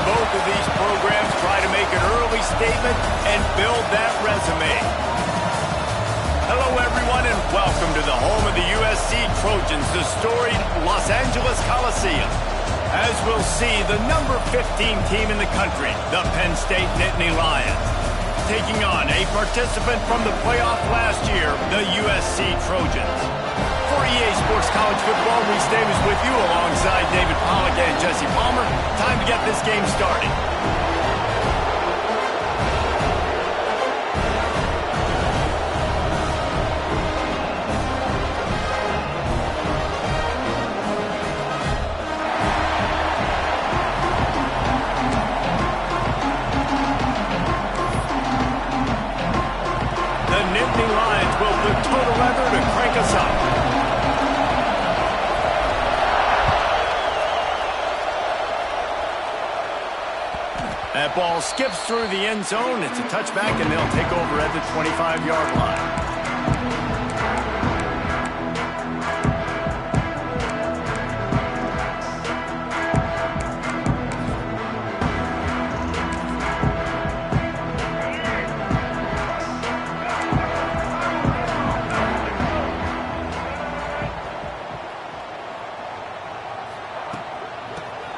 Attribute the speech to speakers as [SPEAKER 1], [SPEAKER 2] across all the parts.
[SPEAKER 1] Both of these programs try to make an early statement and build that resume. Hello, everyone, and welcome to the home of the USC Trojans, the storied Los Angeles Coliseum. As we'll see, the number 15 team in the country, the Penn State Nittany Lions, taking on a participant from the playoff last year, the USC Trojans. For EA Sports College Football, Reese Davis with you alongside David Pollack and Jesse Palmer. Time to get this game started. The Nittany Lions will put total leather to crank us up. That ball skips through the end zone. It's a touchback, and they'll take over at the 25-yard line.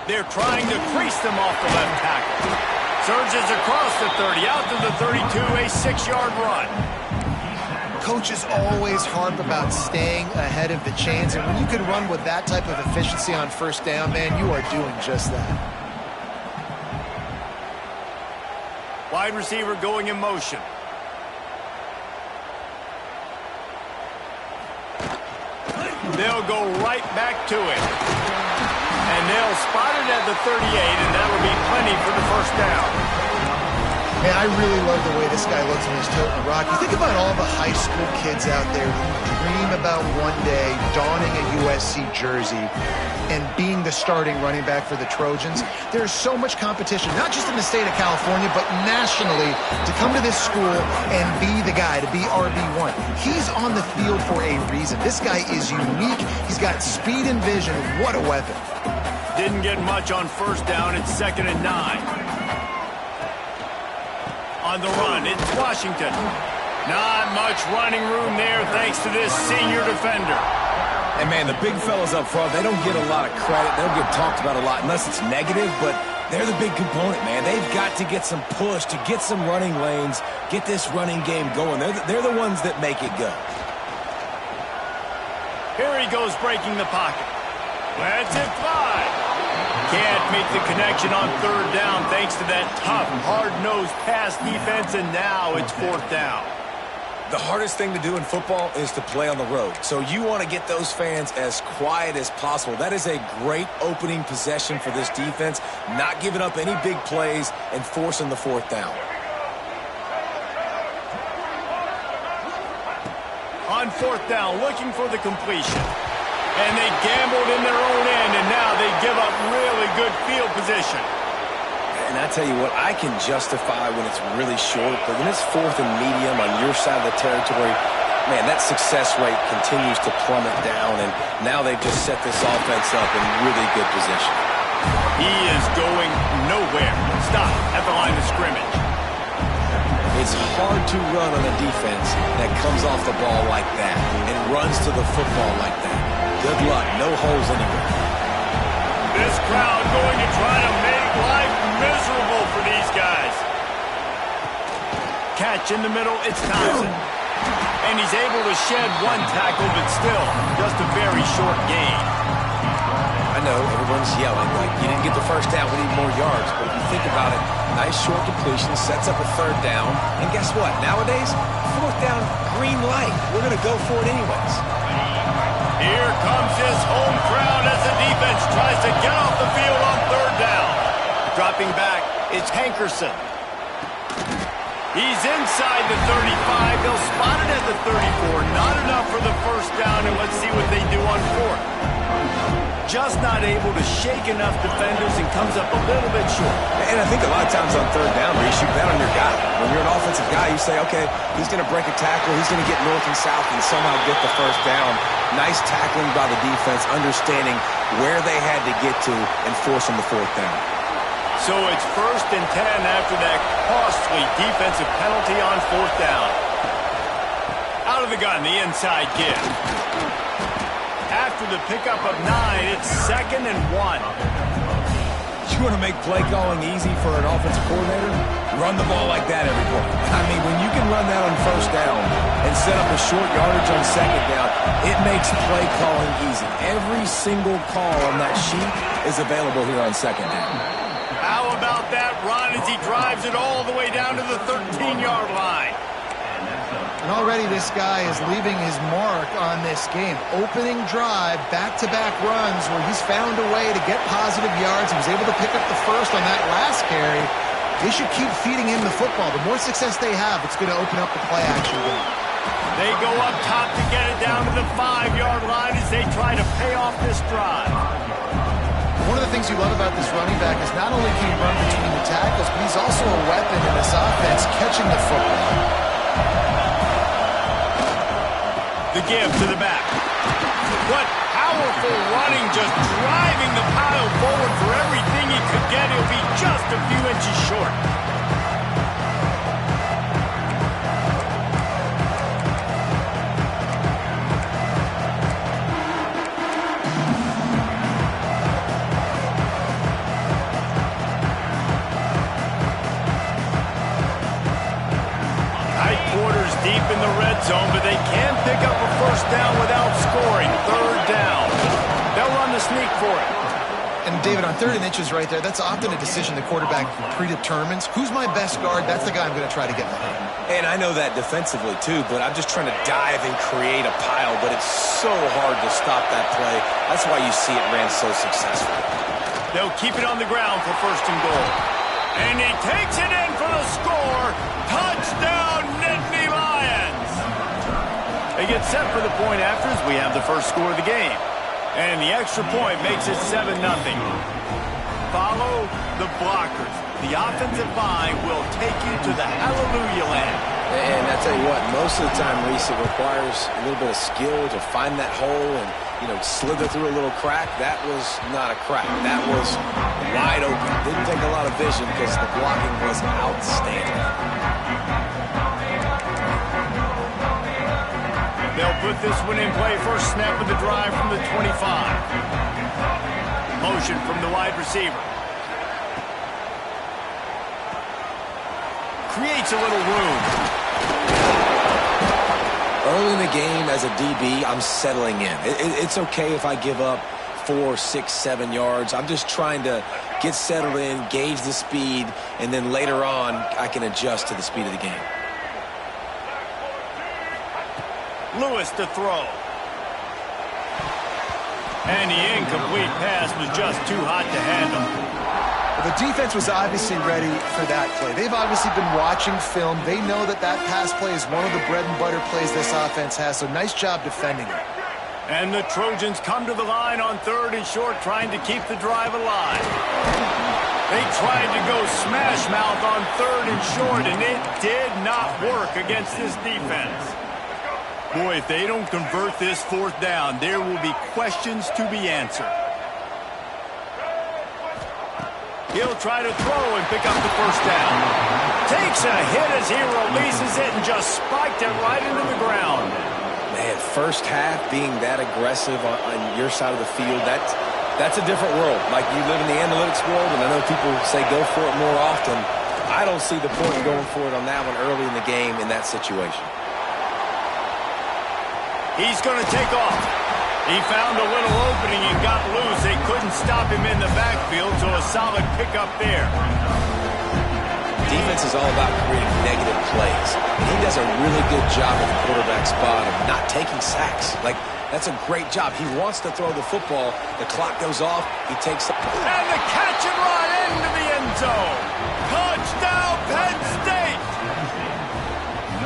[SPEAKER 1] They're trying to crease them off the left tackle. Surges across the 30, out to the 32, a 6-yard run.
[SPEAKER 2] Coaches always harp about staying ahead of the chains, and when you can run with that type of efficiency on first down, man, you are doing just that.
[SPEAKER 1] Wide receiver going in motion. They'll go right back to it. And they'll spot it at the 38, and that would be plenty for the first down.
[SPEAKER 2] Man, I really love the way this guy looks when he's toting the rock. You think about all the high school kids out there who dream about one day donning a USC jersey and being the starting running back for the Trojans. There's so much competition, not just in the state of California, but nationally, to come to this school and be the guy, to be RB1. He's on the field for a reason. This guy is unique. He's got speed and vision. What a weapon.
[SPEAKER 1] Didn't get much on first down. It's 2nd and 9. On the run, it's Washington. Not much running room there thanks to this senior defender.
[SPEAKER 3] And, man, the big fellas up front, they don't get a lot of credit. They don't get talked about a lot unless it's negative, but they're the big component, man. They've got to get some push, to get some running lanes, get this running game going. They're the ones that make it go.
[SPEAKER 1] Here he goes breaking the pocket. Lets it fly. Can't make the connection on 3rd down thanks to that tough, hard-nosed pass defense, and now it's 4th down.
[SPEAKER 3] The hardest thing to do in football is to play on the road. So you want to get those fans as quiet as possible. That is a great opening possession for this defense, not giving up any big plays and forcing the 4th down.
[SPEAKER 1] On 4th down, looking for the completion. And they gambled in their own end, and now they give up really good field position.
[SPEAKER 3] And I tell you what, I can justify when it's really short, but when it's 4th and medium on your side of the territory, man, that success rate continues to plummet down, and now they've just set this offense up in really good position.
[SPEAKER 1] He is going nowhere. Stop at the line of scrimmage.
[SPEAKER 3] It's hard to run on a defense that comes off the ball like that and runs to the football like that. Good luck. No holes anywhere.
[SPEAKER 1] This crowd going to try to make life miserable for these guys. Catch in the middle. It's Thompson. And he's able to shed one tackle, but still just a very short gain.
[SPEAKER 3] I know everyone's yelling like you didn't get the first down, we need more yards. But if you think about it, nice short completion, sets up a 3rd down. And guess what? Nowadays, 4th down, green light. We're going to go for it anyways.
[SPEAKER 1] Here comes his home crowd as the defense tries to get off the field on 3rd down. Dropping back, it's Hankerson. He's inside the 35. They'll spot it at the 34. Not enough for the first down, and let's see what they do on 4th. Just not able to shake enough defenders and comes up a little bit short.
[SPEAKER 3] And I think a lot of times on 3rd down, Reese, you bet on your guy. When you're an offensive guy, you say, okay, he's going to break a tackle, he's going to get north and south and somehow get the first down. Nice tackling by the defense, understanding where they had to get to and forcing the 4th down.
[SPEAKER 1] So it's 1st and 10 after that costly defensive penalty on 4th down. Out of the gun, the inside give. After the pickup of 9, it's 2nd and 1.
[SPEAKER 3] You want to make play calling easy for an offensive coordinator? Run the ball like that every play. I mean, when you can run that on 1st down and set up a short yardage on 2nd down, it makes play calling easy. Every single call on that sheet is available here on 2nd down.
[SPEAKER 1] How about that run as he drives it all the way down to the 13-yard line?
[SPEAKER 2] And already this guy is leaving his mark on this game. Opening drive, back-to-back runs where he's found a way to get positive yards. He was able to pick up the first on that last carry. They should keep feeding him the football. The more success they have, it's going to open up the play-action game.
[SPEAKER 1] They go up top to get it down to the 5-yard line as they try to pay off this drive.
[SPEAKER 2] One of the things you love about this running back is not only can he run between the tackles, but he's also a weapon in this offense catching the football.
[SPEAKER 1] The give to the back. What powerful running, just driving the pile forward for everything he could get. He'll be just a few inches short. Deep in the red zone, but they can pick up a 1st down without scoring. 3rd down. They'll run the sneak for it.
[SPEAKER 2] And David, on 3rd and inches right there, that's often a decision the quarterback predetermines. Who's my best guard? That's the guy I'm going to try to get behind.
[SPEAKER 3] And I know that defensively too, but I'm just trying to dive and create a pile, but it's so hard to stop that play. That's why you see it ran so successfully.
[SPEAKER 1] They'll keep it on the ground for 1st and goal. And he takes it in for the score. Touchdown, Nittany Lions! They get set for the point after as we have the first score of the game. And the extra point makes it 7-0. Follow the blockers. The offensive line will take you to the hallelujah land.
[SPEAKER 3] And I tell you what, most of the time, Reese, it requires a little bit of skill to find that hole and, slither through a little crack. That was not a crack. That was wide open. Didn't take a lot of vision because the blocking was outstanding.
[SPEAKER 1] They'll put this one in play. First snap of the drive from the 25. Motion from the wide receiver. Creates a little room.
[SPEAKER 3] Early in the game as a DB, I'm settling in. It's okay if I give up 4, 6, 7 yards. I'm just trying to get settled in, gauge the speed, and then later on, I can adjust to the speed of the game.
[SPEAKER 1] Lewis to throw. And the incomplete pass was just too hot to handle.
[SPEAKER 2] Well, the defense was obviously ready for that play. They've obviously been watching film. They know that that pass play is one of the bread and butter plays this offense has, so nice job defending it.
[SPEAKER 1] And the Trojans come to the line on 3rd and short, trying to keep the drive alive. They tried to go smash mouth on 3rd and short, and it did not work against this defense. Boy, if they don't convert this 4th down, there will be questions to be answered. He'll try to throw and pick up the 1st down. Takes a hit as he releases it and just spiked it right into the ground.
[SPEAKER 3] Man, first half being that aggressive on your side of the field, that's a different world. Like, you live in the analytics world, and I know people say go for it more often. I don't see the point in going for it on that one early in the game in that situation.
[SPEAKER 1] He's going to take off. He found a little opening and got loose. They couldn't stop him in the backfield, so a solid pickup there.
[SPEAKER 3] Defense is all about creating negative plays. And he does a really good job at the quarterback spot of not taking sacks. Like, that's a great job. He wants to throw the football. The clock goes off. He takes the...
[SPEAKER 1] And the catch and run into the end zone. Touchdown, Penn State!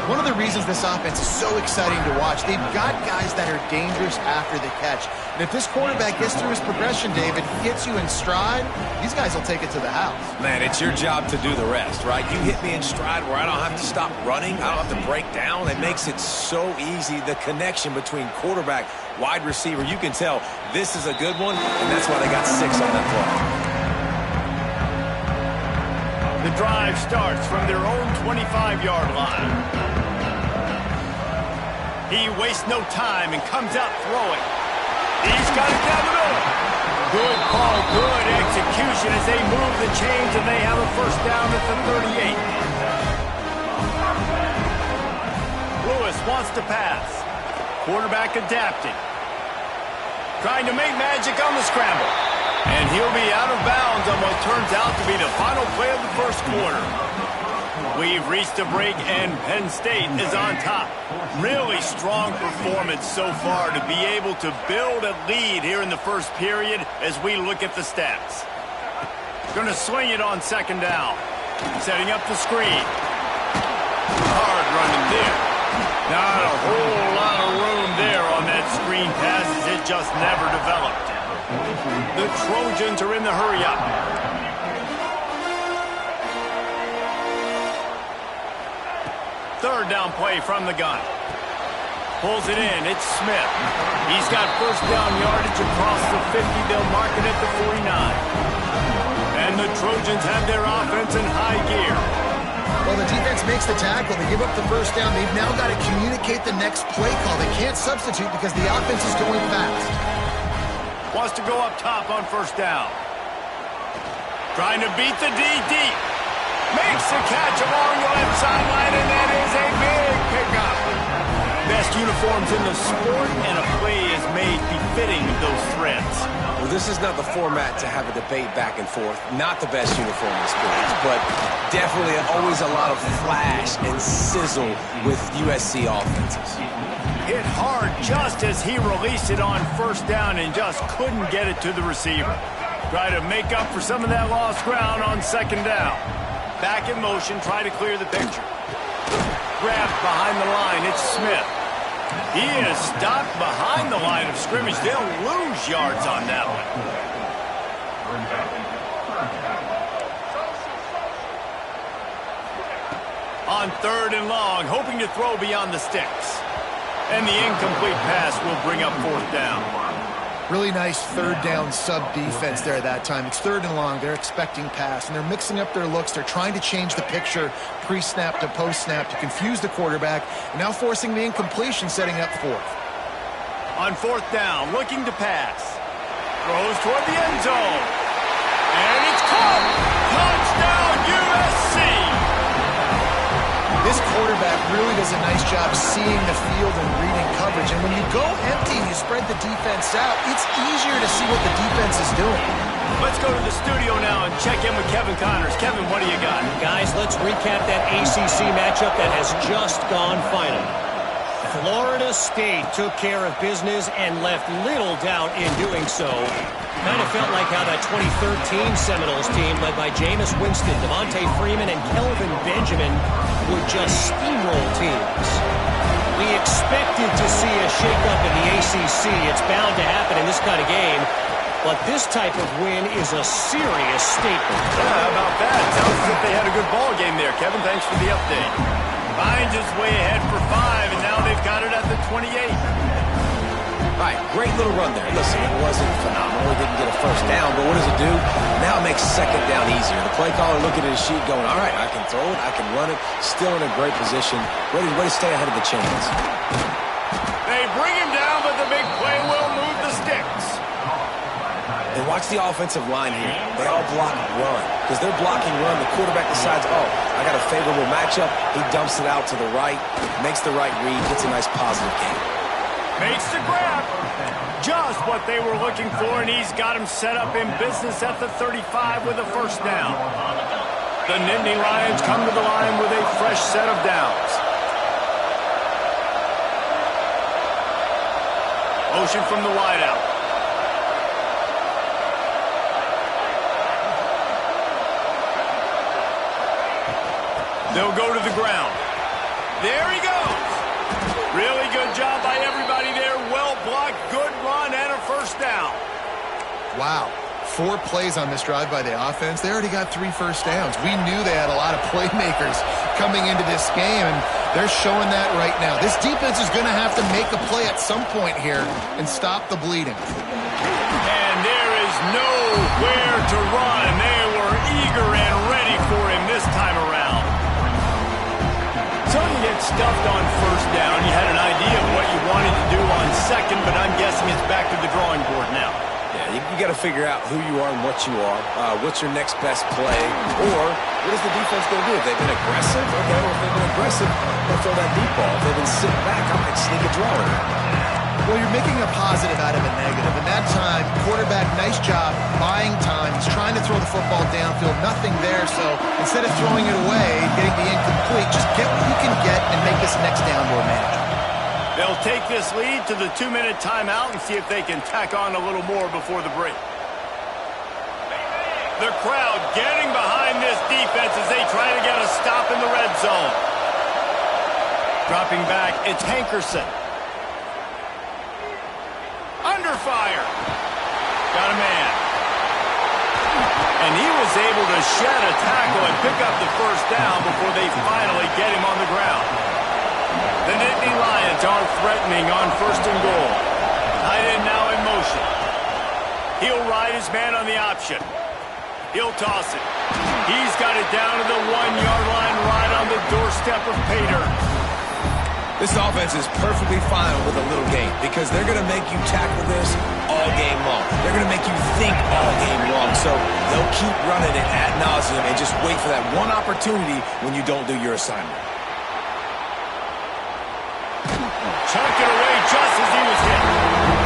[SPEAKER 2] One of the reasons this offense is so exciting to watch, they've got guys that are dangerous after the catch. And if this quarterback gets through his progression, David, gets you in stride, these guys will take it to the house.
[SPEAKER 3] Man, it's your job to do the rest, right? You hit me in stride where I don't have to stop running. I don't have to break down. It makes it so easy. The connection between quarterback, wide receiver, you can tell this is a good one, and that's why they got 6 on that play.
[SPEAKER 1] The drive starts from their own 25-yard line. He wastes no time and comes out throwing. He's got it down the middle. Good call, good execution as they move the chains, and they have a first down at the 38. Lewis wants to pass. Quarterback adapting. Trying to make magic on the scramble. And he'll be out of bounds on what turns out to be the final play of the first quarter. We've reached a break, and Penn State is on top. Really strong performance so far to be able to build a lead here in the first period as we look at the stats. Going to swing it on second down. Setting up the screen. Hard running there. Not a whole lot of room there on that screen pass as it just never developed. The Trojans are in the hurry-up. Third down play from the gun. Pulls it in. It's Smith. He's got first down yardage across the 50. They'll mark it at the 49. And the Trojans have their offense in high gear.
[SPEAKER 2] Well, the defense makes the tackle. They give up the first down. They've now got to communicate the next play call. They can't substitute because the offense is going fast.
[SPEAKER 1] Wants to go up top on first down. Trying to beat the D deep. Makes the catch along the left sideline, and that is a big pickup. Best uniforms in the sport, and a play is made befitting of those threats.
[SPEAKER 3] Well, this is not the format to have a debate back and forth. Not the best uniform experience, but definitely always a lot of flash and sizzle with USC offenses.
[SPEAKER 1] Hit hard just as he released it on first down and just couldn't get it to the receiver. Try to make up for some of that lost ground on second down. Back in motion, try to clear the picture. Grabbed behind the line, it's Smith. He is stopped behind the line of scrimmage. They'll lose yards on that one. On third and long, hoping to throw beyond the sticks. And the incomplete pass will bring up fourth down.
[SPEAKER 2] Really nice third down sub-defense there that time. It's third and long. They're expecting pass, and they're mixing up their looks. They're trying to change the picture pre-snap to post-snap to confuse the quarterback, and now forcing the incompletion, setting up fourth.
[SPEAKER 1] On fourth down, looking to pass. Throws toward the end zone. And it's caught. Touchdown, USC!
[SPEAKER 2] This quarterback really does a nice job seeing the field and reading coverage. And when you go empty and you spread the defense out, it's easier to see what the defense is doing.
[SPEAKER 1] Let's go to the studio now and check in with Kevin Connors. Kevin, what do you got?
[SPEAKER 4] Guys, let's recap that ACC matchup that has just gone final. Florida State took care of business and left little doubt in doing so. Kind of felt like how that 2013 Seminoles team, led by Jameis Winston, Devontae Freeman, and Kelvin Benjamin, would just steamroll teams. We expected to see a shakeup in the ACC. It's bound to happen in this kind of game. But this type of win is a serious statement.
[SPEAKER 1] Yeah, how about that? Sounds as if they had a good ball game there. Kevin, thanks for the update. Finds his way ahead for 5, and now they've got it at the 28.
[SPEAKER 3] All right, great little run there. Listen, it wasn't phenomenal. He didn't get a first down, but what does it do? Now it makes second down easier. The play caller looking at his sheet going, all right, I can throw it, I can run it, still in a great position, ready to stay ahead of the chains.
[SPEAKER 1] They bring him down, but the big play will move the sticks.
[SPEAKER 3] And watch the offensive line here. They all block run. Because they're blocking run, the quarterback decides, oh, I got a favorable matchup. He dumps it out to the right, makes the right read, gets a nice positive gain.
[SPEAKER 1] Makes the grab. Just what they were looking for, and he's got him set up in business at the 35 with a first down. The Nittany Lions come to the line with a fresh set of downs. Motion from the wideout. They'll go to the ground. There he goes. Really good job by everybody there. Well blocked, good run, and a first down.
[SPEAKER 2] Wow. 4 plays on this drive by the offense. They already got 3 first downs. We knew they had a lot of playmakers coming into this game, and they're showing that right now. This defense is going to have to make a play at some point here and stop the bleeding.
[SPEAKER 1] And there is nowhere to run. They were eager and ready for him. This on first down. You had an idea of what you wanted to do on second, but I'm guessing it's back to the drawing board now.
[SPEAKER 3] Yeah, you got to figure out who you are and what you are. What's your next best play? Or what is the defense going to do? If they've been aggressive, okay, well, if they've been aggressive, they'll throw that deep ball. If they've been sitting back, I might sneak a draw in there.
[SPEAKER 2] Well, you're making a positive out of a negative. And that time, quarterback, nice job, buying time. He's trying to throw the football downfield. Nothing there, so instead of throwing it away, getting the incomplete, just get what you can get and make this next down more manageable.
[SPEAKER 1] They'll take this lead to the 2-minute timeout and see if they can tack on a little more before the break. The crowd getting behind this defense as they try to get a stop in the red zone. Dropping back, it's Hankerson. Under fire. Got a man. And he was able to shed a tackle and pick up the first down before they finally get him on the ground. The Nittany Lions are threatening on first and goal. Tight end now in motion. He'll ride his man on the option. He'll toss it. He's got it down to the 1-yard line right on the doorstep of pay dirt.
[SPEAKER 3] This offense is perfectly fine with a little game because they're going to make you tackle this all game long. They're going to make you think all game long. So they'll keep running it ad nauseum and just wait for that one opportunity when you don't do your assignment.
[SPEAKER 1] Chuck it away just as he was hit.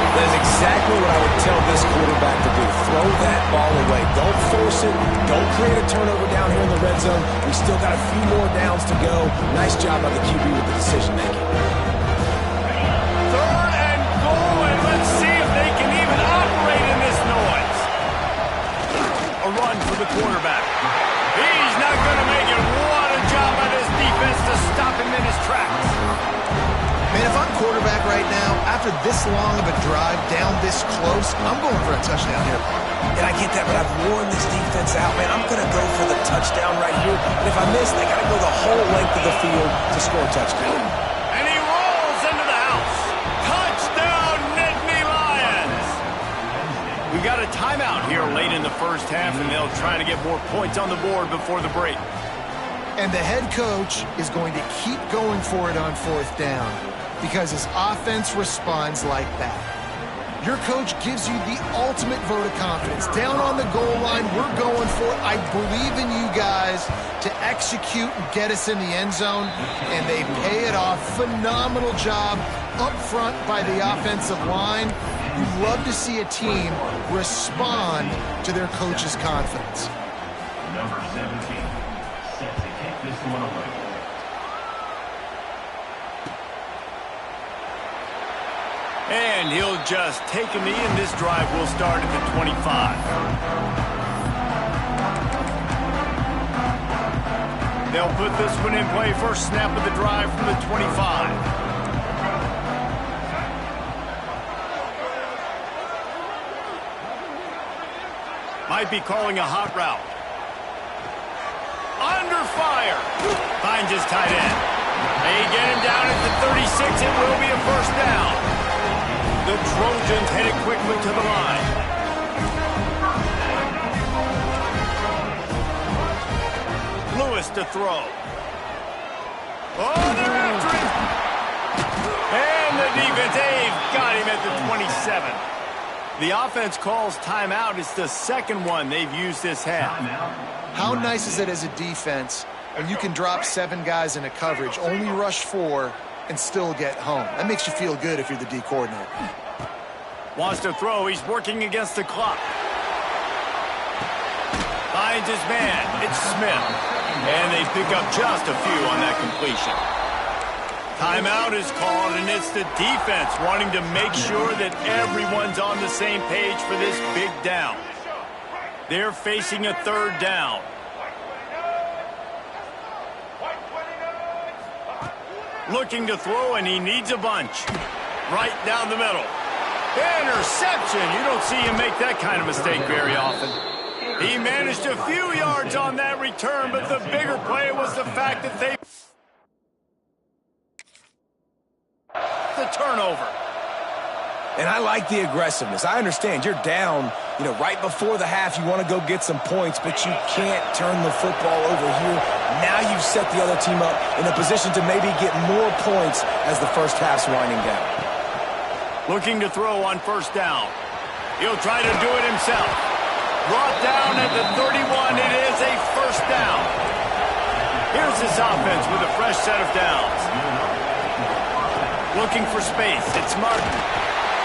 [SPEAKER 3] That is exactly what I would tell this quarterback to do. Throw that ball away. Don't force it. Don't create a turnover down here in the red zone. We still got a few more downs to go. Nice job by the QB with the decision making.
[SPEAKER 1] Third and goal, and let's see if they can even operate in this noise. A run for the quarterback. He's not going to make it. What a job by this defense to stop him in his tracks.
[SPEAKER 2] Man, if I'm quarterback right now, after this long of a drive down this close, I'm going for a touchdown here.
[SPEAKER 3] And I get that, but I've worn this defense out, man. I'm going to go for the touchdown right here. And if I miss, they got to go the whole length of the field to score a touchdown.
[SPEAKER 1] And he rolls into the house. Touchdown, Nittany Lions. We got a timeout here late in the first half, and they'll try to get more points on the board before the break.
[SPEAKER 2] And the head coach is going to keep going for it on fourth down because his offense responds like that. Your coach gives you the ultimate vote of confidence. Down on the goal line, we're going for it. I believe in you guys to execute and get us in the end zone, and they pay it off. Phenomenal job up front by the offensive line. You love to see a team respond to their coach's confidence.
[SPEAKER 5] Number 17, set to kick this one away.
[SPEAKER 1] And he'll just take a knee, and this drive will start at the 25. They'll put this one in play. First snap of the drive from the 25. Might be calling a hot route. Under fire. Finds his tight end. They get him down at the 36. It will be a first down. The Trojans headed quickly to the line. Lewis to throw. Oh, they're after him. And the defense, they've got him at the 27. The offense calls timeout. It's the second one they've used this half.
[SPEAKER 2] How nice is it as a defense when you can drop 7 guys in a coverage, only rush 4, and still get home? That makes you feel good if you're the D coordinator.
[SPEAKER 1] Wants to throw. He's working against the clock. Finds his man. It's Smith. And they pick up just a few on that completion. Timeout is called, and it's the defense wanting to make sure that everyone's on the same page for this big down. They're facing a third down. Looking to throw, and he needs a bunch. Right down the middle. Interception. You don't see him make that kind of mistake very often. He managed a few yards on that return, but the bigger play was the fact that they... the turnover.
[SPEAKER 3] And I like the aggressiveness. I understand you're down You know, right before the half, you want to go get some points, but you can't turn the football over here. Now you've set the other team up in a position to maybe get more points as the first half's winding down.
[SPEAKER 1] Looking to throw on first down. He'll try to do it himself. Brought down at the 31. It is a first down. Here's this offense with a fresh set of downs. Looking for space. It's Martin.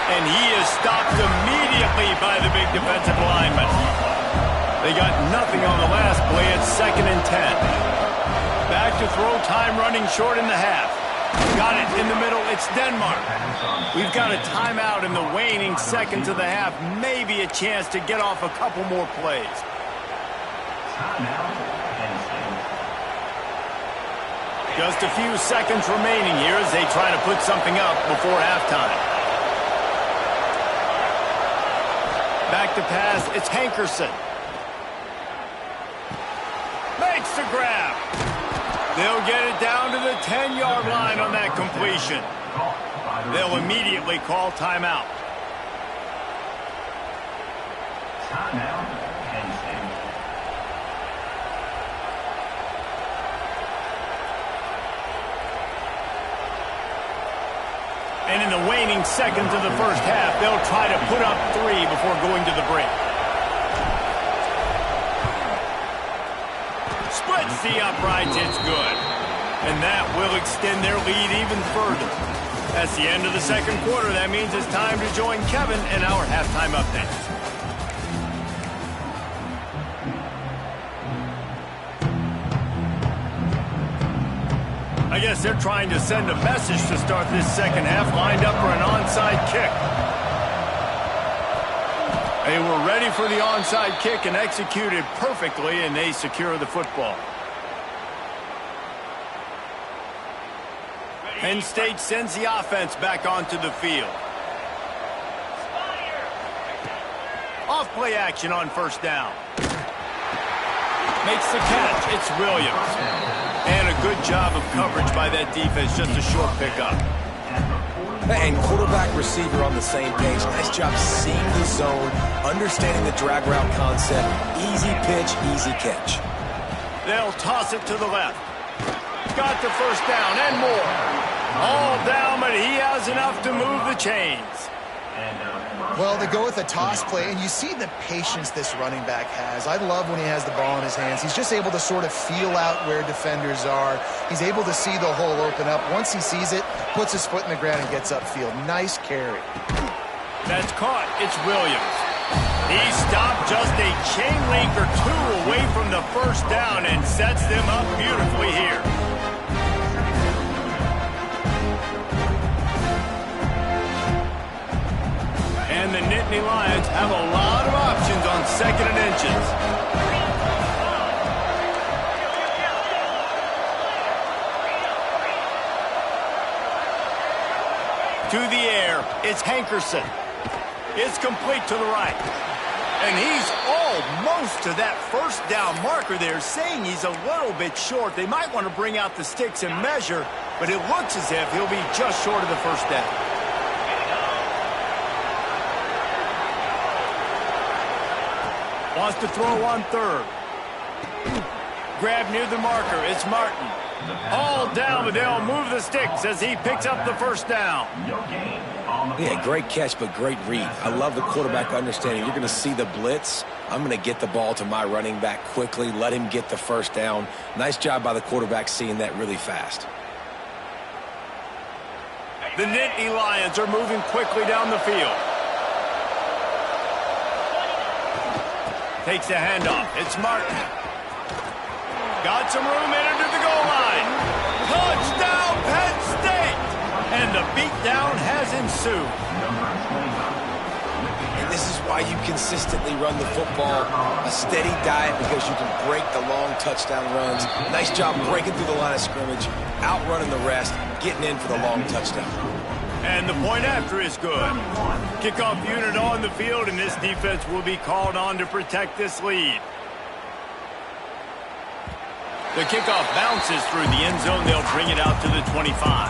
[SPEAKER 1] And he is stopped immediately by the big defensive lineman. They got nothing on the last play. It's 2nd and 10. Back to throw time, running short in the half. Got it in the middle. It's Denmark. We've got a timeout in the waning seconds of the half. Maybe a chance to get off a couple more plays. Just a few seconds remaining here as they try to put something up before halftime. Back to pass. It's Hankerson. Makes the grab. They'll get it down to the 10-yard line on that completion. They'll immediately call timeout.
[SPEAKER 5] Timeout, Penn State.
[SPEAKER 1] And in the waning seconds of the first half, they'll try to put up 3 before going to the break. Splits the uprights, it's good. And that will extend their lead even further. That's the end of the second quarter. That means it's time to join Kevin in our halftime updates. I guess they're trying to send a message to start this second half, lined up for an onside kick. They were ready for the onside kick and executed perfectly, and they secure the football. Penn State sends the offense back onto the field. Off play action on first down. Makes the catch. It's Williams. And a good job of coverage by that defense. Just a short pickup.
[SPEAKER 3] And quarterback receiver on the same page. Nice job seeing the zone, understanding the drag route concept. Easy pitch, easy catch.
[SPEAKER 1] They'll toss it to the left. Got the first down and more. All down, but he has enough to move the chains.
[SPEAKER 2] Well, they go with a toss play, and you see the patience this running back has. I love when he has the ball in his hands. He's just able to sort of feel out where defenders are. He's able to see the hole open up. Once he sees it, puts his foot in the ground and gets upfield. Nice carry.
[SPEAKER 1] That's caught. It's Williams. He stopped just a chain link or 2 away from the first down and sets them up beautifully here. And the Nittany Lions have a lot of options on 2nd and inches. To the air, it's Hankerson. It's complete to the right. And he's almost to that first down marker there, saying he's a little bit short. They might want to bring out the sticks and measure, but it looks as if he'll be just short of the first down. Wants to throw on third. Grab near the marker. It's Martin. All down, but they'll move the sticks as he picks up the first down.
[SPEAKER 3] Yeah, great catch, but great read. I love the quarterback understanding. You're going to see the blitz. I'm going to get the ball to my running back quickly, let him get the first down. Nice job by the quarterback seeing that really fast.
[SPEAKER 1] The Nittany Lions are moving quickly down the field. Takes the handoff. It's Martin. Got some room in under the goal line. Touchdown, Penn State! And the beatdown has ensued.
[SPEAKER 3] And this is why you consistently run the football. A steady diet because you can break the long touchdown runs. Nice job breaking through the line of scrimmage, outrunning the rest, getting in for the long touchdown.
[SPEAKER 1] And the point after is good. Kickoff unit on the field, and this defense will be called on to protect this lead. The kickoff bounces through the end zone. They'll bring it out to the 25.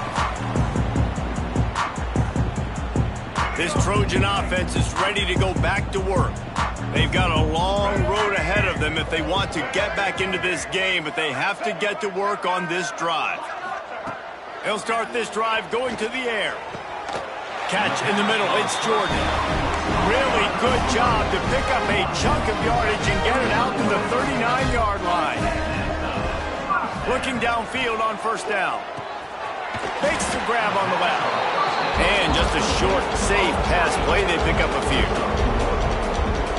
[SPEAKER 1] This Trojan offense is ready to go back to work. They've got a long road ahead of them if they want to get back into this game, but they have to get to work on this drive. They'll start this drive going to the air. Catch in the middle. It's Jordan. Really good job to pick up a chunk of yardage and get it out to the 39-yard line. Looking downfield on first down. Makes the grab on the left. And just a short, safe pass play. They pick up a few.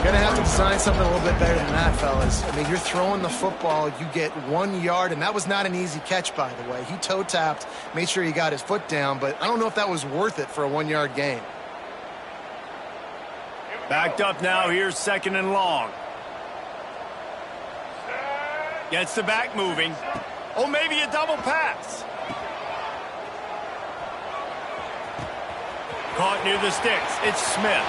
[SPEAKER 2] Gonna have to design something a little bit better than that, fellas. I mean, you're throwing the football, you get 1 yard, and that was not an easy catch, by the way. He toe-tapped, made sure he got his foot down, but I don't know if that was worth it for a 1 yard gain.
[SPEAKER 1] Backed up now, here's 2nd and long. Gets the back moving. Oh, maybe a double pass. Caught near the sticks. It's Smith.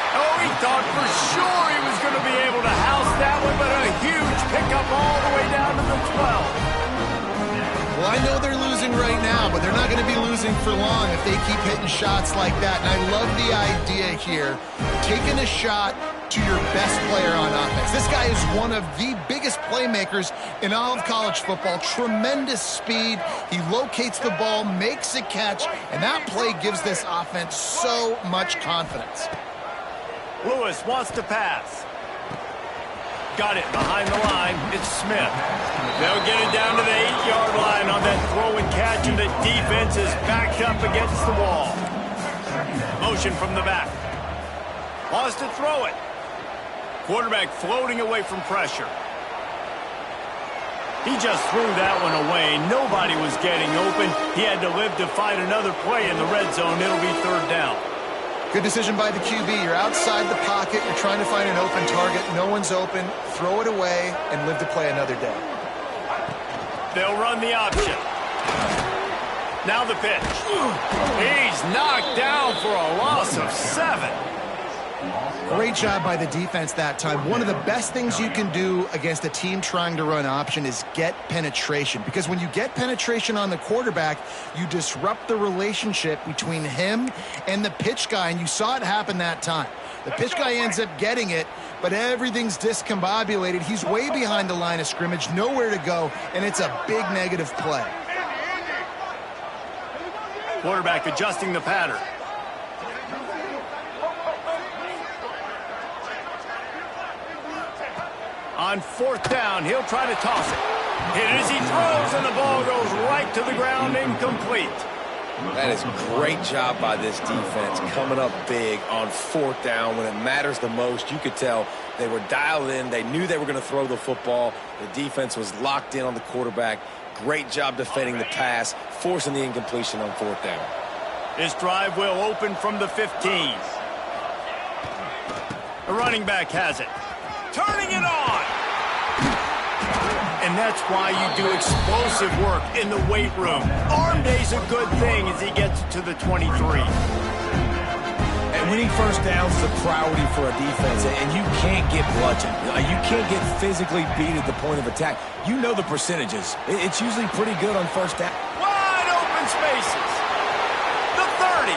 [SPEAKER 1] Oh, he thought for sure he was going to be able to house that one, but a huge pickup all the way down to the 12.
[SPEAKER 2] Well, I know they're losing right now, but they're not going to be losing for long if they keep hitting shots like that. And I love the idea here, taking a shot to your best player on offense. This guy is one of the biggest playmakers in all of college football. Tremendous speed. He locates the ball, makes a catch, and that play gives this offense so much confidence.
[SPEAKER 1] Lewis wants to pass. Got it behind the line. It's Smith. They'll get it down to the 8-yard line on that throw and catch, and the defense is backed up against the wall. Motion from the back. Wants to throw it. Quarterback floating away from pressure. He just threw that one away. Nobody was getting open. He had to live to fight another play in the red zone. It'll be 3rd down.
[SPEAKER 2] Good decision by the QB. You're outside the pocket. You're trying to find an open target. No one's open. Throw it away and live to play another day.
[SPEAKER 1] They'll run the option. Now the pitch. He's knocked down for a loss of 7.
[SPEAKER 2] Great job by the defense that time. One of the best things you can do against a team trying to run option is get penetration. Because when you get penetration on the quarterback, you disrupt the relationship between him and the pitch guy. And you saw it happen that time. The pitch guy ends up getting it, but everything's discombobulated. He's way behind the line of scrimmage, nowhere to go, and it's a big negative play.
[SPEAKER 1] Quarterback adjusting the pattern. On 4th down, he'll try to toss it. Hit as he throws, and the ball goes right to the ground, incomplete.
[SPEAKER 3] That is great job by this defense, coming up big on 4th down when it matters the most. You could tell they were dialed in. They knew they were going to throw the football. The defense was locked in on the quarterback. Great job defending the pass, forcing the incompletion on 4th down.
[SPEAKER 1] This drive will open from the 15. The running back has it. Turning it on. And that's why you do explosive work in the weight room. Arm day's a good thing as he gets to the 23.
[SPEAKER 3] And winning first downs is a priority for a defense, and you can't get bludgeoned. You can't get physically beat at the point of attack. You know the percentages. It's usually pretty good on first down.
[SPEAKER 1] Wide open spaces. The 30.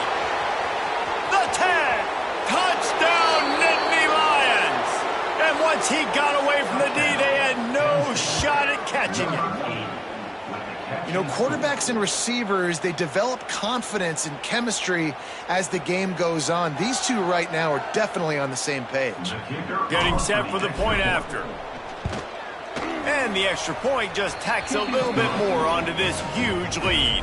[SPEAKER 1] The 10. Touchdown, Nittany Lions. And once he got away from the D, they had no shot at catching it.
[SPEAKER 2] You know, quarterbacks and receivers, they develop confidence and chemistry as the game goes on. These two right now are definitely on the same page.
[SPEAKER 1] Getting set for the point after. And the extra point just tacks a little bit more onto this huge lead.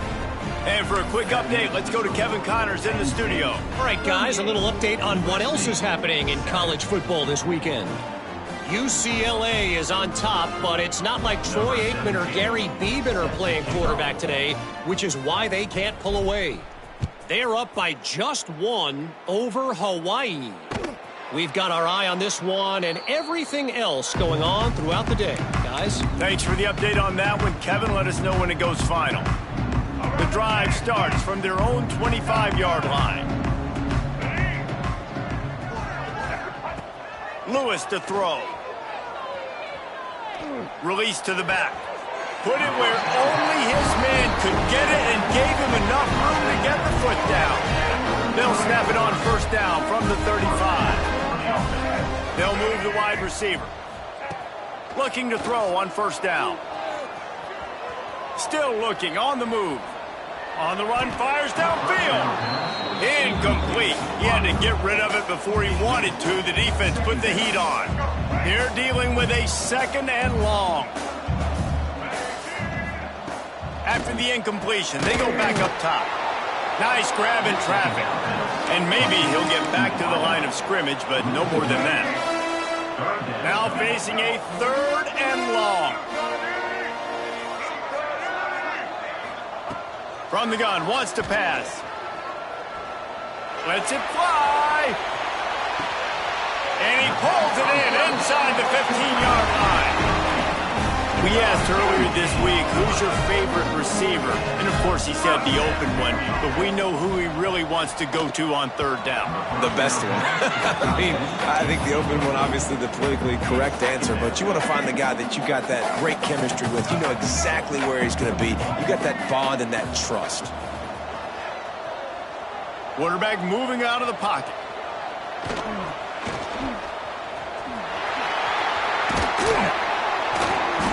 [SPEAKER 1] And for a quick update, let's go to Kevin Connors in the studio.
[SPEAKER 4] All right, guys, a little update on what else is happening in college football this weekend. UCLA is on top, but it's not like Troy Aikman or Gary Beeman are playing quarterback today, which is why they can't pull away. They're up by just 1 over Hawaii. We've got our eye on this one and everything else going on throughout the day, guys.
[SPEAKER 1] Thanks for the update on that one, Kevin. Let us know when it goes final. The drive starts from their own 25-yard line. Lewis to throw. Release to the back. Put it where only his man could get it and gave him enough room to get the foot down. They'll snap it on first down from the 35. They'll move the wide receiver. Looking to throw on first down. Still looking on the move. On the run, fires downfield. Incomplete. He had to get rid of it before he wanted to. The defense put the heat on. They're dealing with a 2nd and long. After the incompletion, they go back up top. Nice grab in traffic. And maybe he'll get back to the line of scrimmage, but no more than that. Now facing a 3rd and long. From the gun, wants to pass. Lets it fly. And he pulls it in inside the 15-yard line. We asked earlier this week, who's your favorite receiver? And, of course, he said the open one, but we know who he really wants to go to on 3rd down.
[SPEAKER 3] The best one. I mean, I think the open one, obviously the politically correct answer, but you want to find the guy that you got that great chemistry with. You know exactly where he's going to be. You got that bond and that trust.
[SPEAKER 1] Quarterback moving out of the pocket.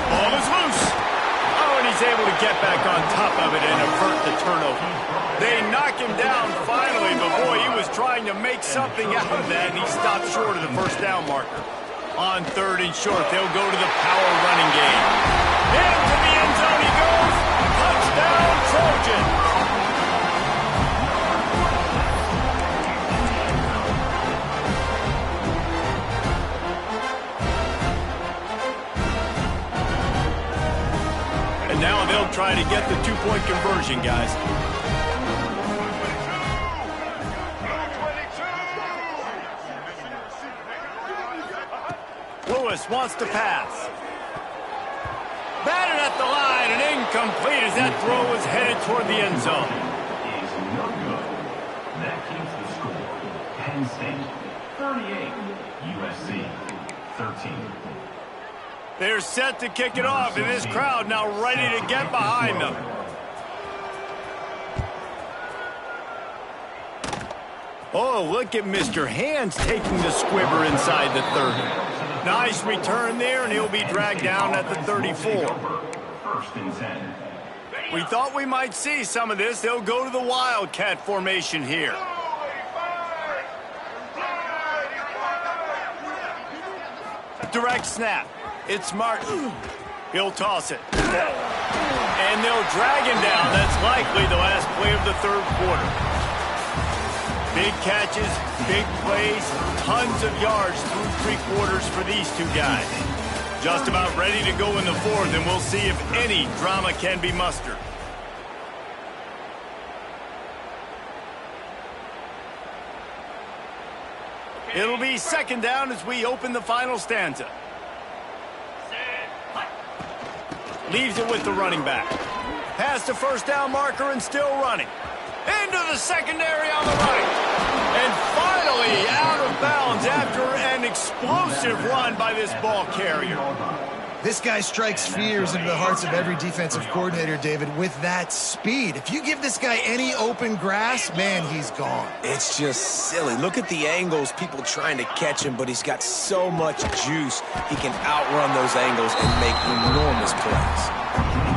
[SPEAKER 1] Ball is loose. Oh, and he's able to get back on top of it and avert the turnover. They knock him down finally, but boy, he was trying to make something out of that, and he stopped short of the first down marker. On 3rd and short, they'll go to the power running game. Into the end zone he goes. Touchdown, Trojan. And now they'll try to get the 2-point conversion, guys. Lewis wants to pass. Batted at the line and incomplete as that throw was headed toward the end zone.
[SPEAKER 5] Is no good. That keeps the score. Penn State 38, USC 13.
[SPEAKER 1] They're set to kick it off, and this crowd now ready to get behind them. Oh, look at Mr. Hands taking the squibber inside the 30. Nice return there, and he'll be dragged down at the 34.
[SPEAKER 5] 1st and 10.
[SPEAKER 1] We thought we might see some of this. They'll go to the Wildcat formation here. Direct snap. It's Martin. He'll toss it. And they'll drag him down. That's likely the last play of the 3rd quarter. Big catches, big plays, tons of yards through 3 quarters for these two guys. Just about ready to go in the 4th, and we'll see if any drama can be mustered. It'll be 2nd down as we open the final stanza. Leaves it with the running back. Past the first down marker and still running. Into the secondary on the right. And finally out of bounds after an explosive run by this ball carrier.
[SPEAKER 2] This guy strikes fears into the hearts of every defensive coordinator, David, with that speed. If you give this guy any open grass, man, he's gone.
[SPEAKER 3] It's just silly. Look at the angles, people trying to catch him, but he's got so much juice. He can outrun those angles and make enormous plays.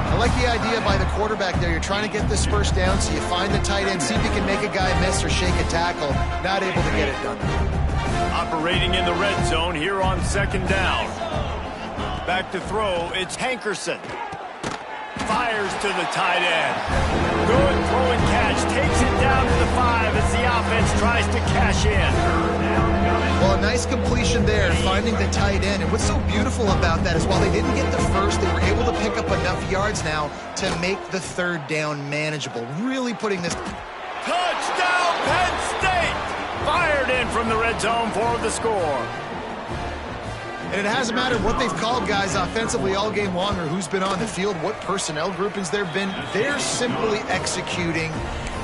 [SPEAKER 2] I like the idea by the quarterback there. You're trying to get this first down, so you find the tight end, see if you can make a guy miss or shake a tackle. Not able to get it done.
[SPEAKER 1] Operating in the red zone here on 2nd down. Back to throw, it's Hankerson. Fires to the tight end. Good throw and catch. Takes it down to the 5 as the offense tries to cash in.
[SPEAKER 2] Well, a nice completion there, finding the tight end. And what's so beautiful about that is while they didn't get the first, they were able to pick up enough yards now to make the 3rd down manageable. Really putting this...
[SPEAKER 1] Touchdown, Penn State! Fired in from the red zone for the score.
[SPEAKER 2] And it hasn't mattered what they've called guys offensively all game long or who's been on the field, what personnel groupings there have been. They're simply executing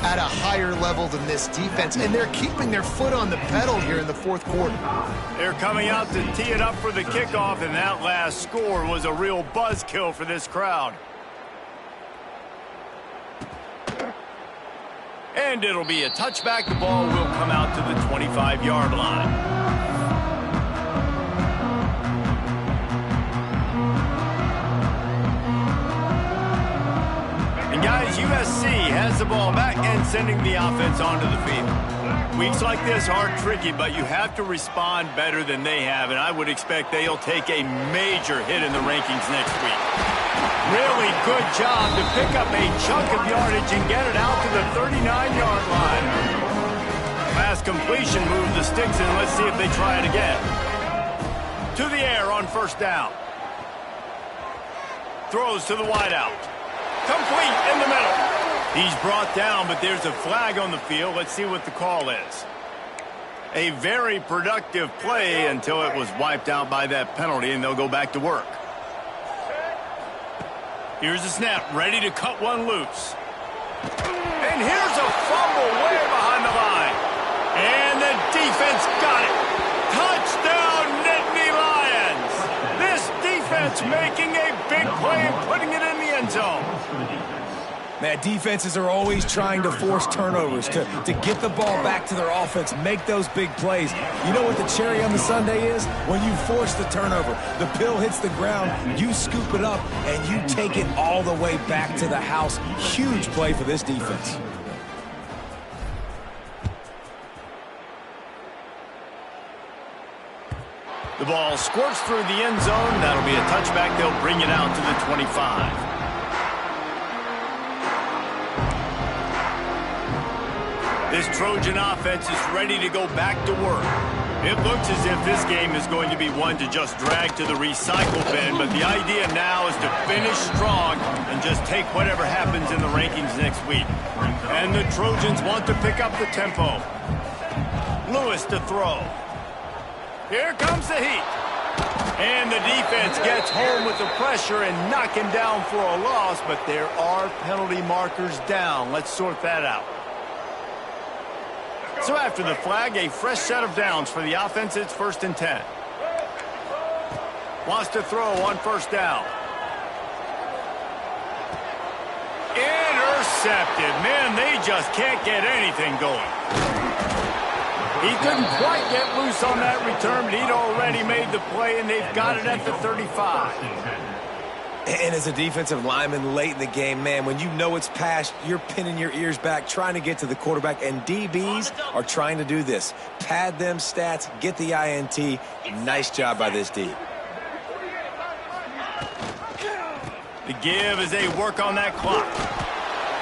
[SPEAKER 2] at a higher level than this defense, and they're keeping their foot on the pedal here in the 4th quarter.
[SPEAKER 1] They're coming out to tee it up for the kickoff, and that last score was a real buzzkill for this crowd. And it'll be a touchback. The ball will come out to the 25-yard line. the ball back and sending the offense onto the field. Weeks like this are tricky, but you have to respond better than they have, and I would expect they'll take a major hit in the rankings next week. Really good job to pick up a chunk of yardage and get it out to the 39-yard line. Pass completion moved the sticks in. Let's see if they try it again. To the air on first down. Throws to the wideout. Complete in the middle. He's brought down, but there's a flag on the field. Let's see what the call is. A very productive play until it was wiped out by that penalty, and they'll go back to work. Here's the snap, ready to cut one loose. And here's a fumble way behind the line. And the defense got it. Touchdown, Nittany Lions. This defense making a big play and putting it in the end zone.
[SPEAKER 3] Man, defenses are always trying to force turnovers to get the ball back to their offense, make those big plays. You know what the cherry on the sundae is? When you force the turnover, the pill hits the ground, you scoop it up, and you take it all the way back to the house. Huge play for this defense.
[SPEAKER 1] The ball squirts through the end zone. That'll be a touchback. They'll bring it out to the 25. This Trojan offense is ready to go back to work. It looks as if this game is going to be one to just drag to the recycle bin, but the idea now is to finish strong and just take whatever happens in the rankings next week. And the Trojans want to pick up the tempo. Lewis to throw. Here comes the heat. And the defense gets home with the pressure and knock him down for a loss, but there are penalty markers down. Let's sort that out. So after the flag, a fresh set of downs for the offense. It's 1st and 10. Wants to throw on first down. Intercepted. Man, they just can't get anything going. He couldn't quite get loose on that return, but he'd already made the play, and they've got it at the 35.
[SPEAKER 3] And as a defensive lineman late in the game, man, when you know it's past, you're pinning your ears back, trying to get to the quarterback, and DBs are trying to do this. Pad them stats, get the INT. Nice job by this D.
[SPEAKER 1] The give as they work on that clock.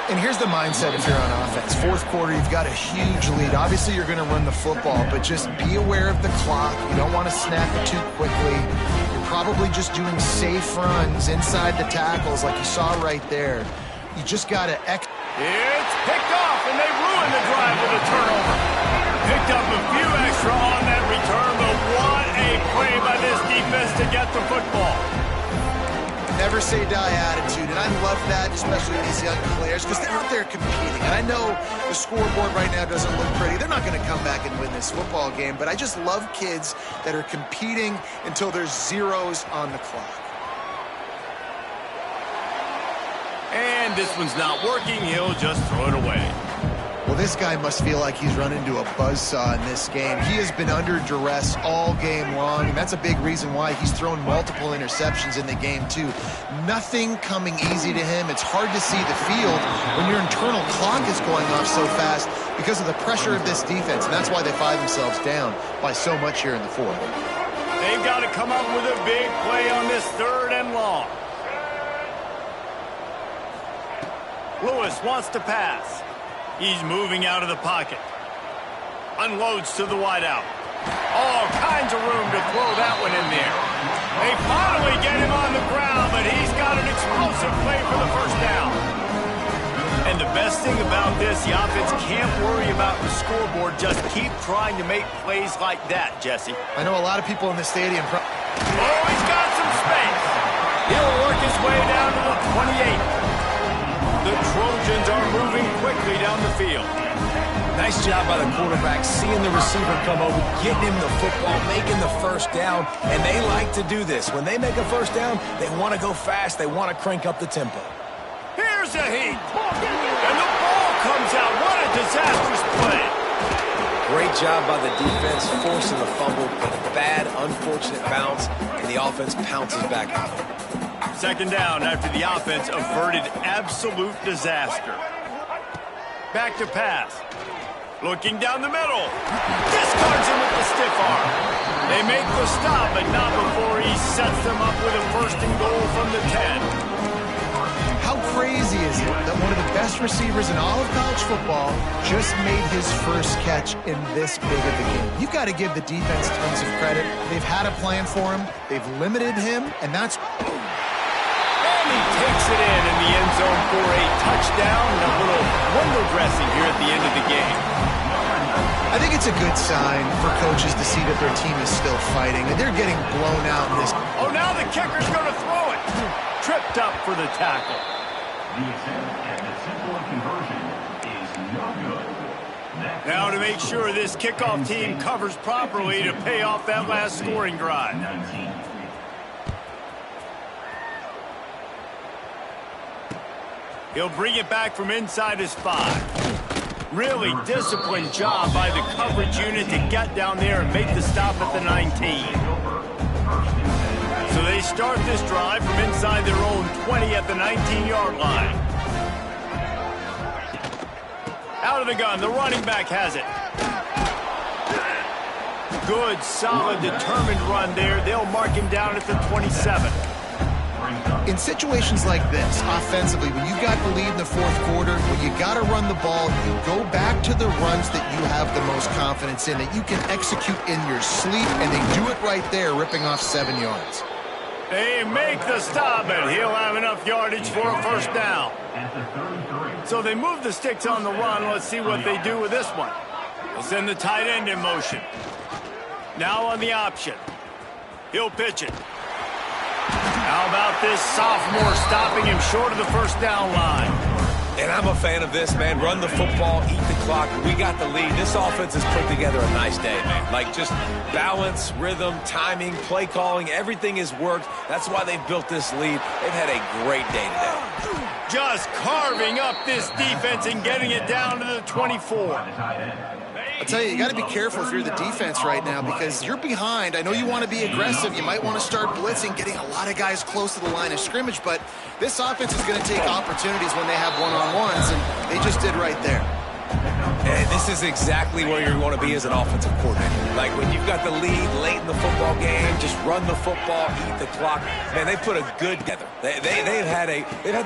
[SPEAKER 2] And here's the mindset if you're on offense. Fourth quarter, you've got a huge lead. Obviously, you're going to run the football, but just be aware of the clock. You don't want to snap it too quickly. You're probably just doing safe runs inside the tackles like you saw right there. You just got to...
[SPEAKER 1] It's picked off, and they ruin the drive with a turnover. Picked up a few extra on that return, but what a play by this defense to get the football.
[SPEAKER 2] Never say die attitude, and I love that, especially with these young players, because they're out there competing. And I know the scoreboard right now doesn't look pretty. They're not going to come back and win this football game, but I just love kids that are competing until there's zeros on the clock.
[SPEAKER 1] And this one's not working. He'll just throw it away.
[SPEAKER 2] Well, this guy must feel like he's run into a buzzsaw in this game. He has been under duress all game long, and that's a big reason why he's thrown multiple interceptions in the game, too. Nothing coming easy to him. It's hard to see the field when your internal clock is going off so fast because of the pressure of this defense, and that's why they find themselves down by so much here in the fourth.
[SPEAKER 1] They've got to come up with a big play on this 3rd and long. Lewis wants to pass. He's moving out of the pocket. Unloads to the wideout. All kinds of room to throw that one in there. They finally get him on the ground, but he's got an explosive play for the first down. And the best thing about this, the offense can't worry about the scoreboard. Just keep trying to make plays like that, Jesse.
[SPEAKER 2] I know a lot of people in the stadium...
[SPEAKER 1] Oh, he's got some space. He'll work his way down to the 28. The Trojans are moving quickly down the field.
[SPEAKER 3] Nice job by the quarterback, seeing the receiver come over, getting him the football, making the first down, and they like to do this. When they make a first down, they want to go fast, they want to crank up the tempo.
[SPEAKER 1] Here's a heat, and the ball comes out. What a disastrous play.
[SPEAKER 3] Great job by the defense, forcing the fumble, but a bad, unfortunate bounce, and the offense pounces back on it.
[SPEAKER 1] 2nd down after the offense averted absolute disaster. Back to pass. Looking down the middle. Discards him with the stiff arm. They make the stop, but not before he sets them up with a first and goal from the 10.
[SPEAKER 2] How crazy is it that one of the best receivers in all of college football just made his first catch in this big of a game? You've got to give the defense tons of credit. They've had a plan for him. They've limited him, and that's...
[SPEAKER 1] And he takes it in the end zone for a touchdown and a little window dressing here at the end of the game.
[SPEAKER 2] I think it's a good sign for coaches to see that their team is still fighting, and they're getting blown out in this.
[SPEAKER 1] Oh, now the kicker's going to throw it. Tripped up for the tackle.
[SPEAKER 5] The attempt at the two-point conversion is no good.
[SPEAKER 1] Now to make sure this kickoff team covers properly to pay off that last scoring drive.
[SPEAKER 5] 19.
[SPEAKER 1] He'll bring it back from inside his 5. Really disciplined job by the coverage unit to get down there and make the stop at the 19. So they start this drive from inside their own 20 at the 19-yard line. Out of the gun, the running back has it. Good, solid, determined run there. They'll mark him down at the 27.
[SPEAKER 2] In situations like this, offensively, when you got the lead in the fourth quarter, when you got to run the ball, you go back to the runs that you have the most confidence in, that you can execute in your sleep, and they do it right there, ripping off 7 yards.
[SPEAKER 1] They make the stop, and he'll have enough yardage for a first down. So they move the sticks on the run. Let's see what they do with this one. They'll send the tight end in motion. Now on the option. He'll pitch it. How about this sophomore stopping him short of the first down line?
[SPEAKER 3] And I'm a fan of this, man. Run the football, eat the clock. We got the lead. This offense has put together a nice day, man. Like, just balance, rhythm, timing, play calling, everything has worked. That's why they've built this lead. They've had a great day today.
[SPEAKER 1] Just carving up this defense and getting it down to the 24.
[SPEAKER 2] I'll tell you got to be careful if you're the defense right now, because you're behind. I know you want to be aggressive. You might want to start blitzing, getting a lot of guys close to the line of scrimmage, but this offense is going to take opportunities when they have one-on-ones, and they just did right there.
[SPEAKER 3] And this is exactly where you want to be as an offensive coordinator. Like, when you've got the lead late in the football game, just run the football, eat the clock. Man, they put a good together. They've had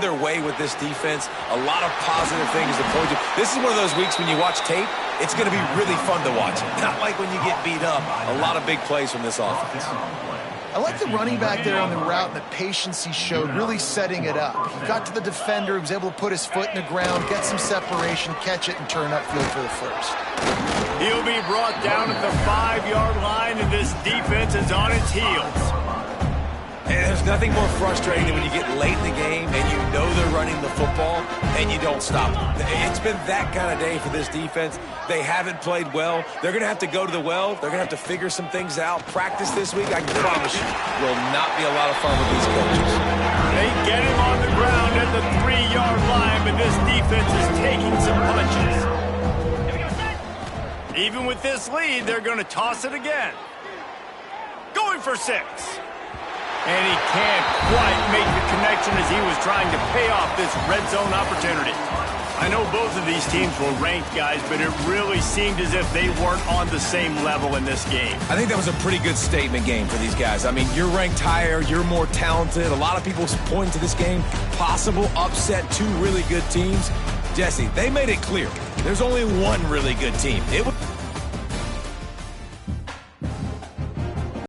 [SPEAKER 3] their way with this defense. A lot of positive things to point to. This is one of those weeks when you watch tape, it's going to be really fun to watch. Not like when you get beat up. A lot of big plays from this offense.
[SPEAKER 2] I like the running back there on the route and the patience he showed, really setting it up. He got to the defender, he was able to put his foot in the ground, get some separation, catch it, and turn upfield for the first.
[SPEAKER 1] He'll be brought down at the 5-yard line, and this defense is on its heels.
[SPEAKER 3] And there's nothing more frustrating than when you get late in the game and you know they're running the football and you don't stop them. It's been that kind of day for this defense. They haven't played well. They're going to have to go to the well. They're going to have to figure some things out. Practice this week, I can promise you, will not be a lot of fun with these coaches.
[SPEAKER 1] They get him on the ground at the 3-yard line, but this defense is taking some punches. Even with this lead, they're going to toss it again. Going for 6. And he can't quite make the connection as he was trying to pay off this red zone opportunity. I know both of these teams were ranked, guys, but it really seemed as if they weren't on the same level in this game.
[SPEAKER 3] I think that was a pretty good statement game for these guys. I mean, you're ranked higher, you're more talented. A lot of people point to this game, possible upset, 2 really good teams. Jesse, they made it clear. There's only one really good team. It was